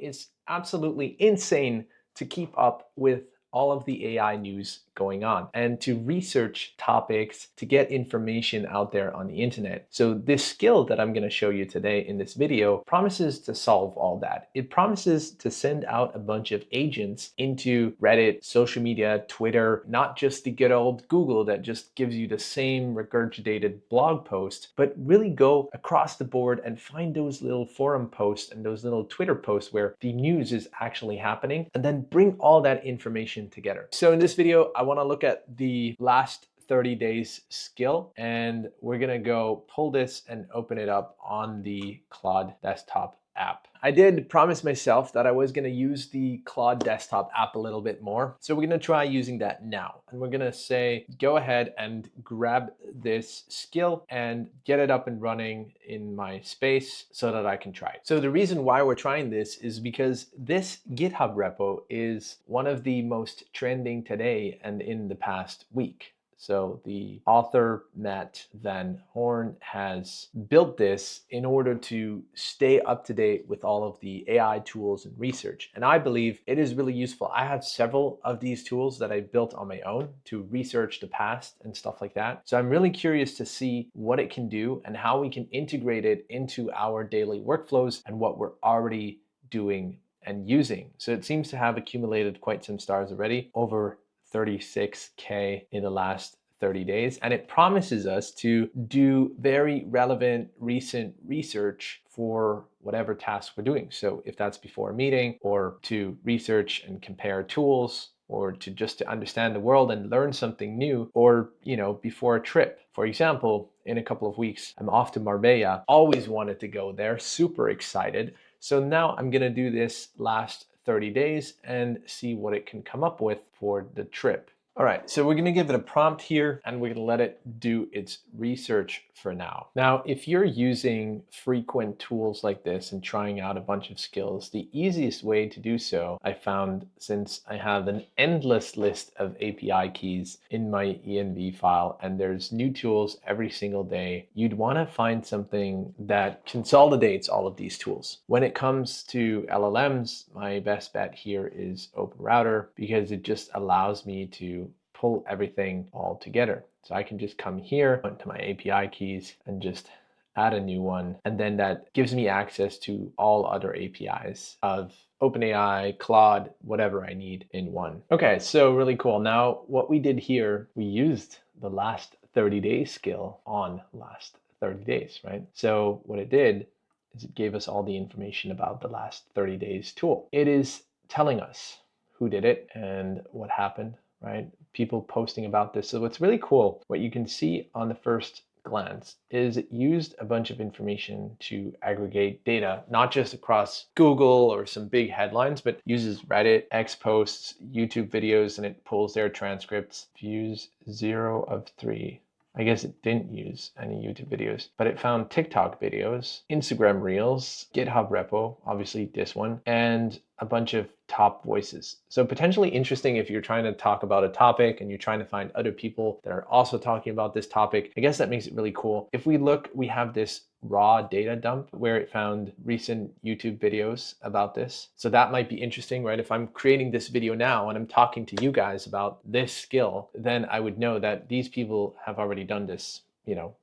it's absolutely insane to keep up with all of the AI news going on and to research topics to get information out there on the internet. So this skill that I'm going to show you today in this video promises to solve all that. It promises to send out a bunch of agents into Reddit, social media, Twitter, not just the good old Google that just gives you the same regurgitated blog post, but really go across the board and find those little forum posts and those little Twitter posts where the news is actually happening, and then bring all that information together. So in this video, I want to look at the last 30 days skill, and we're gonna go pull this and open it up on the Claude desktop app. I did promise myself that I was gonna use the Claude desktop app a little bit more. So we're gonna try using that now. And we're gonna say, go ahead and grab this skill and get it up and running in my space so that I can try it. So the reason why we're trying this is because this GitHub repo is one of the most trending today and in the past week. So the author, Matt Van Horn, has built this in order to stay up to date with all of the AI tools and research. And I believe it is really useful. I have several of these tools that I built on my own to research the past and stuff like that. So I'm really curious to see what it can do and how we can integrate it into our daily workflows and what we're already doing and using. So it seems to have accumulated quite some stars already, over 36K in the last 30 days. And it promises us to do very relevant recent research for whatever task we're doing. So if that's before a meeting, or to research and compare tools, or to understand the world and learn something new, or before a trip. For example, in a couple of weeks, I'm off to Marbella. Always wanted to go there, super excited. So now I'm gonna do this last 30 days and see what it can come up with for the trip. All right, so we're gonna give it a prompt here and we're gonna let it do its research for now. Now, if you're using frequent tools like this and trying out a bunch of skills, the easiest way to do so, I found, since I have an endless list of API keys in my env file and there's new tools every single day, you'd wanna find something that consolidates all of these tools. When it comes to LLMs, my best bet here is OpenRouter, because it just allows me to pull everything all together. So I can just come here to my API keys and just add a new one. And then that gives me access to all other APIs of OpenAI, Claude, whatever I need in one. Okay, so really cool. Now what we did here, we used the last 30 days skill on last 30 days, right? So what it did is it gave us all the information about the last 30 days tool. It is telling us who did it and what happened, right? People posting about this. So what's really cool, what you can see on the first glance, is it used a bunch of information to aggregate data, not just across Google or some big headlines, but uses Reddit, X posts, YouTube videos, and it pulls their transcripts. Views 0 of 3. I guess it didn't use any YouTube videos, but it found TikTok videos, Instagram Reels, GitHub repo, obviously this one, and a bunch of top voices. So potentially interesting if you're trying to talk about a topic and you're trying to find other people that are also talking about this topic. I guess that makes it really cool. If we look, we have this raw data dump where it found recent YouTube videos about this. So that might be interesting, right? If I'm creating this video now and I'm talking to you guys about this skill, then I would know that these people have already done this,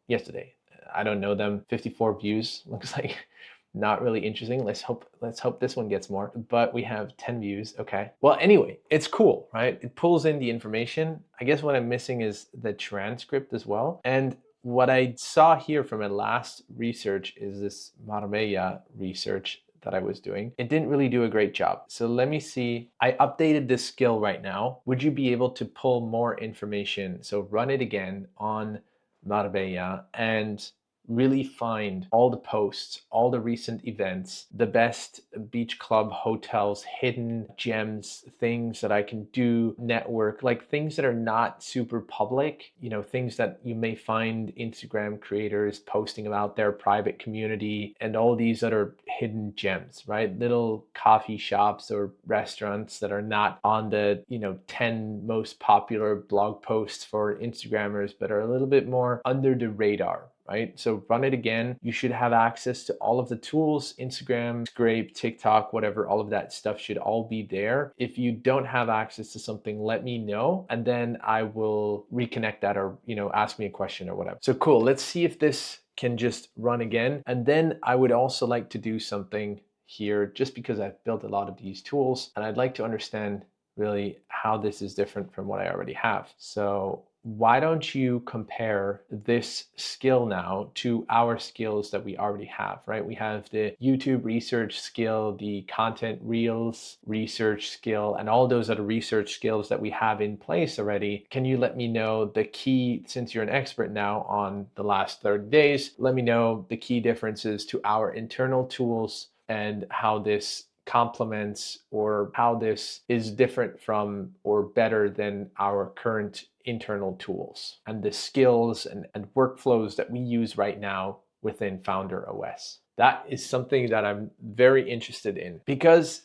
yesterday. I don't know them. 54 views looks like not really interesting. Let's hope this one gets more, but we have 10 views. Okay. Well, anyway, it's cool, right? It pulls in the information. I guess what I'm missing is the transcript as well. And what I saw here from my last research is this Marbella research that I was doing. It didn't really do a great job. So let me see. I updated this skill right now. Would you be able to pull more information? So run it again on Marbella and really find all the posts, all the recent events, the best beach club hotels, hidden gems, things that I can do, network, like things that are not super public, things that you may find Instagram creators posting about their private community, and all these other hidden gems, right? Little coffee shops or restaurants that are not on the, 10 most popular blog posts for Instagrammers, but are a little bit more under the radar. right? So run it again. You should have access to all of the tools, Instagram, Scrape, TikTok, whatever, all of that stuff should all be there. If you don't have access to something, let me know, and then I will reconnect that, or, ask me a question or whatever. So cool, let's see if this can just run again. And then I would also like to do something here, just because I've built a lot of these tools and I'd like to understand really how this is different from what I already have. So why don't you compare this skill now to our skills that we already have, right? We have the YouTube research skill, the content reels research skill, and all those other research skills that we have in place already. Can you let me know the key, since you're an expert now on the last 30 days, let me know the key differences to our internal tools and how this complements, or how this is different from or better than our current internal tools and the skills and workflows that we use right now within Founder OS. That is something that I'm very interested in, because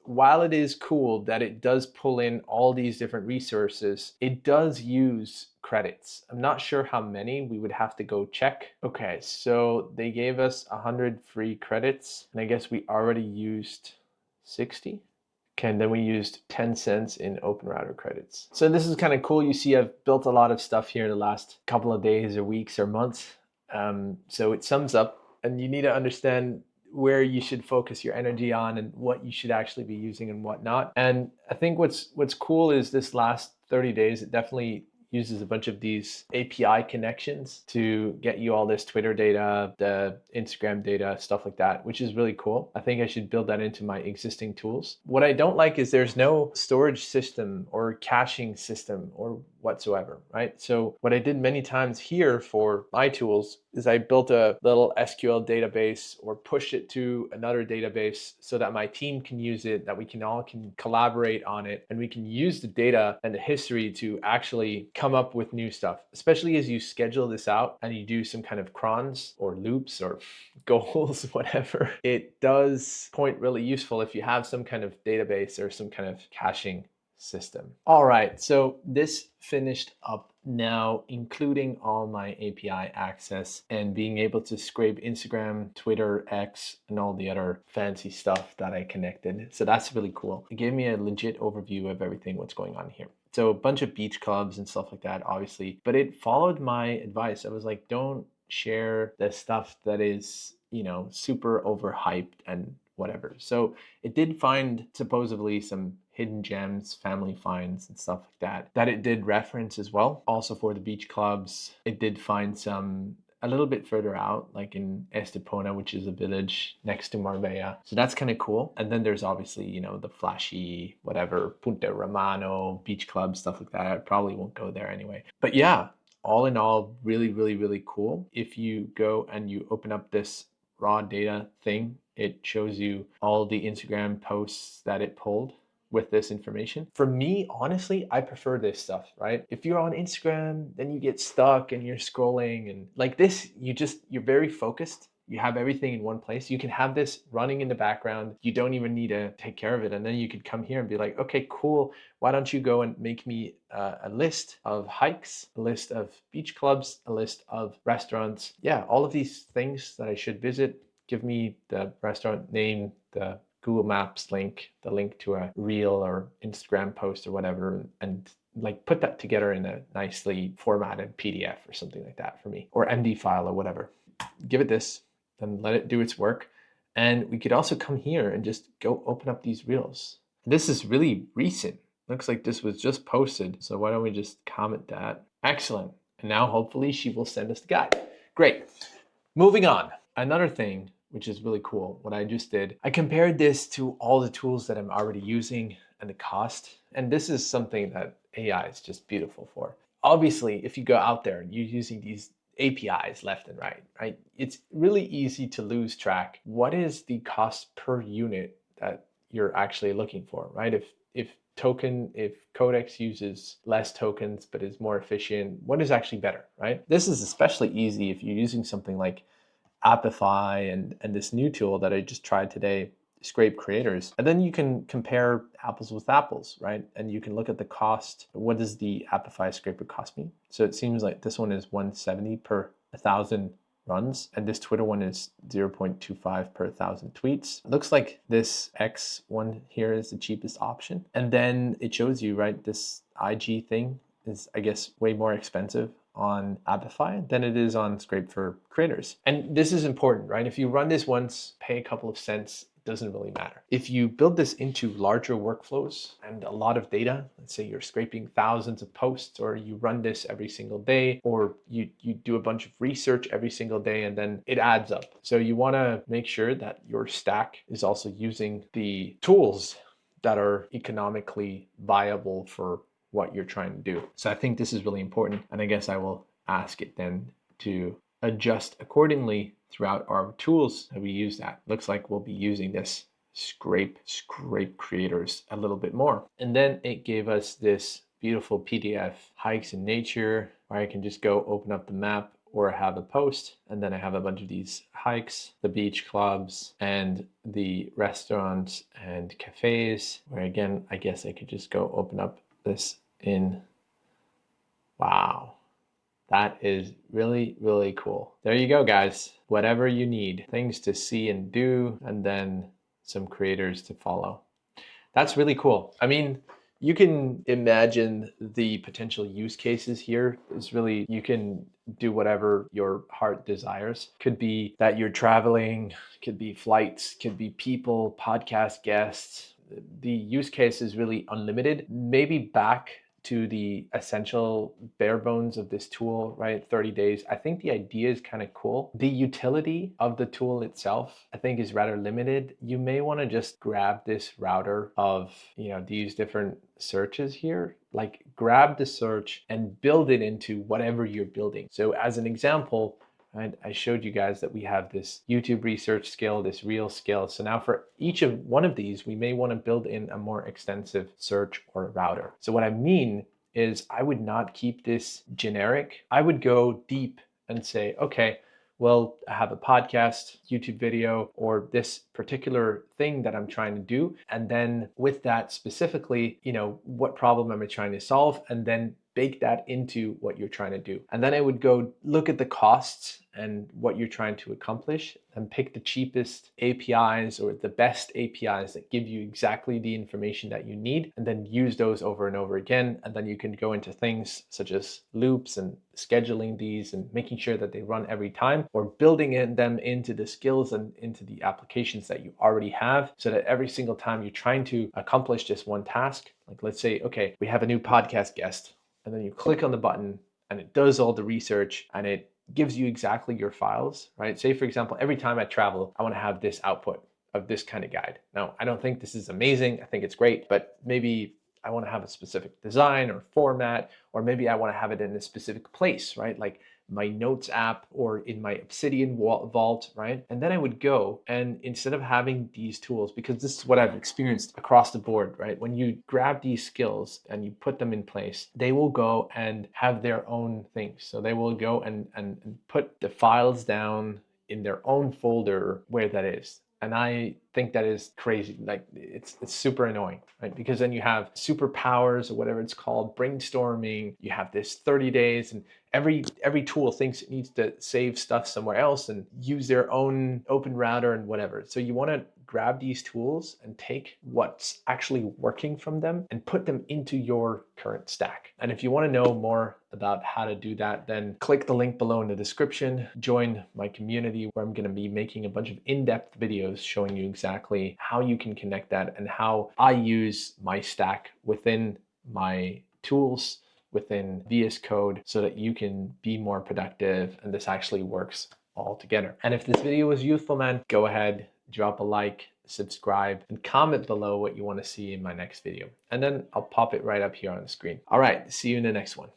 while it is cool that it does pull in all these different resources, it does use credits. I'm not sure how many, we would have to go check. Okay, so they gave us 100 free credits, and I guess we already used 60. Okay, and then we used 10 cents in OpenRouter credits. So this is kind of cool. You see, I've built a lot of stuff here in the last couple of days or weeks or months. So it sums up, and you need to understand where you should focus your energy on and what you should actually be using and what not. And I think what's cool is this last 30 days, it definitely uses a bunch of these API connections to get you all this Twitter data, the Instagram data, stuff like that, which is really cool. I think I should build that into my existing tools. What I don't like is there's no storage system or caching system or whatsoever, right? So what I did many times here for my tools is I built a little SQL database or pushed it to another database so that my team can use it, that we can all collaborate on it, and we can use the data and the history to actually come up with new stuff, especially as you schedule this out and you do some kind of crons or loops or goals, whatever. It does point really useful if you have some kind of database or some kind of caching system. All right, so this finished up now, including all my API access and being able to scrape Instagram, Twitter, X, and all the other fancy stuff that I connected. So that's really cool. It gave me a legit overview of everything, what's going on here. So a bunch of beach clubs and stuff like that, obviously, but it followed my advice. I was like, don't share the stuff that is, super overhyped and whatever. So it did find supposedly some hidden gems, family finds, and stuff like that it did reference as well. Also for the beach clubs, it did find some a little bit further out, like in Estepona, which is a village next to Marbella. So that's kind of cool. And then there's obviously, the flashy, whatever, Punta Romano, beach club, stuff like that. I probably won't go there anyway. But yeah, all in all, really, really, really cool. If you go and you open up this raw data thing, it shows you all the Instagram posts that it pulled with this information. For me, honestly, I prefer this stuff, right? If you're on Instagram, then you get stuck and you're scrolling, and like this, you're very focused. You have everything in one place. You can have this running in the background. You don't even need to take care of it. And then you could come here and be like, okay, cool. Why don't you go and make me a list of hikes, a list of beach clubs, a list of restaurants. Yeah, all of these things that I should visit. Give me the restaurant name, the Google Maps link, the link to a reel or Instagram post or whatever, and like put that together in a nicely formatted PDF or something like that for me, or MD file or whatever. Give it this, then let it do its work. And we could also come here and just go open up these reels. This is really recent. Looks like this was just posted. So why don't we just comment that? Excellent. And now hopefully she will send us the guide. Great. Moving on. Another thing, which is really cool, what I just did, I compared this to all the tools that I'm already using and the cost. And this is something that AI is just beautiful for. Obviously, if you go out there and you're using these APIs left and right? It's really easy to lose track. What is the cost per unit that you're actually looking for, right? If Codex uses less tokens but is more efficient, what is actually better, right? This is especially easy if you're using something like Apify and this new tool that I just tried today, Scrape Creators. And then you can compare apples with apples, right? And you can look at the cost. What does the Apify scraper cost me? So it seems like this one is $170 per 1,000 runs, and this Twitter one is 0.25 per 1,000 tweets. It looks like this X one here is the cheapest option. And then it shows you, right, this IG thing is, I guess, way more expensive on Apify than it is on Scrape for Creators. And this is important, right? If you run this once, pay a couple of cents, it doesn't really matter. If you build this into larger workflows and a lot of data, let's say you're scraping thousands of posts, or you run this every single day, or you do a bunch of research every single day, and then it adds up. So you want to make sure that your stack is also using the tools that are economically viable for what you're trying to do. So I think this is really important. And I guess I will ask it then to adjust accordingly throughout our tools that we use that. Looks like we'll be using this scrape creators a little bit more. And then it gave us this beautiful PDF hikes in nature, where I can just go open up the map or have a post, and then I have a bunch of these hikes, the beach clubs and the restaurants and cafes, where again, I guess I could just go open up this in. Wow, that is really, really cool. There you go, guys. Whatever you need, things to see and do, and then some creators to follow. That's really cool. I mean, you can imagine the potential use cases here. Is really, you can do whatever your heart desires. Could be that you're traveling, could be flights, could be people, podcast guests. The use case is really unlimited. Maybe back to the essential bare bones of this tool, right? 30 days. I think the idea is kind of cool. The utility of the tool itself, I think, is rather limited. You may want to just grab this router of, these different searches here, like grab the search and build it into whatever you're building. So as an example, right, I showed you guys that we have this YouTube research skill, this reel skill. So now for each of one of these, we may want to build in a more extensive search or router. So what I mean is I would not keep this generic. I would go deep and say, okay, well, I have a podcast, YouTube video, or this particular thing that I'm trying to do. And then with that specifically, what problem am I trying to solve? And then bake that into what you're trying to do. And then I would go look at the costs and what you're trying to accomplish, and pick the cheapest APIs or the best APIs that give you exactly the information that you need, and then use those over and over again. And then you can go into things such as loops and scheduling these and making sure that they run every time, or building them into the skills and into the applications that you already have, so that every single time you're trying to accomplish just one task, like let's say, okay, we have a new podcast guest, and then you click on the button and it does all the research and it gives you exactly your files, right? Say for example, every time I travel, I want to have this output of this kind of guide. Now, I don't think this is amazing. I think it's great, but maybe I want to have a specific design or format, or maybe I want to have it in a specific place, right? Like my notes app or in my Obsidian vault, right? And then I would go, and instead of having these tools, because this is what I've experienced across the board, right? When you grab these skills and you put them in place, they will go and have their own things. So they will go and put the files down in their own folder where that is. And I think that is crazy. Like it's super annoying, right? Because then you have superpowers or whatever it's called, brainstorming. You have this 30 days, and every tool thinks it needs to save stuff somewhere else and use their own OpenRouter and whatever. So you want to grab these tools and take what's actually working from them and put them into your current stack. And if you want to know more about how to do that, then click the link below in the description. Join my community, where I'm going to be making a bunch of in-depth videos showing you exactly how you can connect that and how I use my stack within my tools, within VS Code, so that you can be more productive and this actually works all together. And if this video was useful, man, go ahead, drop a like, subscribe, and comment below what you want to see in my next video. And then I'll pop it right up here on the screen. All right, see you in the next one.